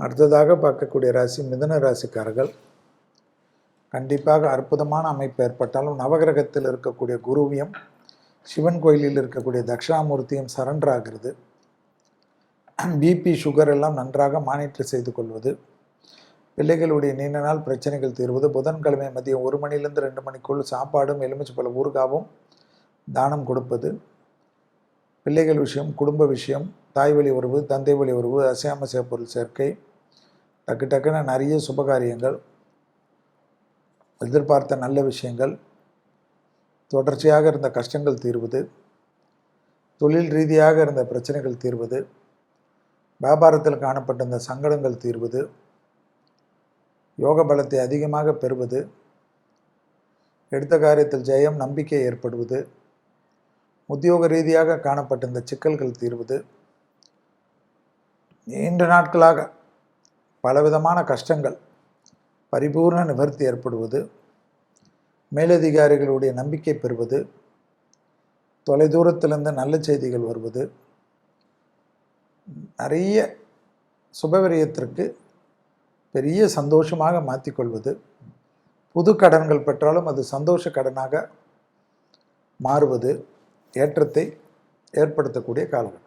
அடுத்ததாக பார்க்கக்கூடிய ராசி மிதுன ராசிக்காரர்கள். கண்டிப்பாக அற்புதமான அமைப்பு ஏற்பட்டாலும் நவகிரகத்தில் இருக்கக்கூடிய குருவியும் சிவன் கோயிலில் இருக்கக்கூடிய தட்சிணாமூர்த்தியும் சரண்டர் ஆகிறது. பிபி சுகர் எல்லாம் நன்றாக மானிட்டர் செய்து கொள்வது, பிள்ளைகளுடைய நீண்ட நாள் பிரச்சனைகள் தீர்வது, புதன்கிழமை மதியம் 1 மணிலிருந்து 2 மணிக்குள் சாப்பாடும் எலுமிச்சைப்பழ ஊறுகாவும் தானம் கொடுப்பது, பிள்ளைகள் விஷயம், குடும்ப விஷயம், தாய் வழி உறவு, தந்தை வழி உறவு, அசையாமசைய பொருள் சேர்க்கை, டக்குன்னு நிறைய சுபகாரியங்கள், எதிர்பார்த்த நல்ல விஷயங்கள், தொடர்ச்சியாக இருந்த கஷ்டங்கள் தீர்வது, தொழில் ரீதியாக இருந்த பிரச்சனைகள் தீர்வது, வியாபாரத்தில் காணப்பட்ட இந்த சங்கடங்கள் தீர்வது, யோக பலத்தை அதிகமாக பெறுவது, எடுத்த காரியத்தில் ஜெயம் நம்பிக்கை ஏற்படுவது, உத்தியோக ரீதியாக காணப்பட்ட இந்த சிக்கல்கள் தீர்வது, நீண்ட நாட்களாக பலவிதமான கஷ்டங்கள் பரிபூர்ண நிவர்த்தி ஏற்படுவது, மேலதிகாரிகளுடைய நம்பிக்கை பெறுவது, தொலைதூரத்திலிருந்து நல்ல செய்திகள் வருவது, நிறைய சுபவிரயத்திற்கு பெரிய சந்தோஷமாக மாற்றிக்கொள்வது, புது கடன்கள் பெற்றாலும் அது சந்தோஷ கடனாக மாறுவது ஏற்றத்தை ஏற்படுத்தக்கூடிய காலகட்டம்.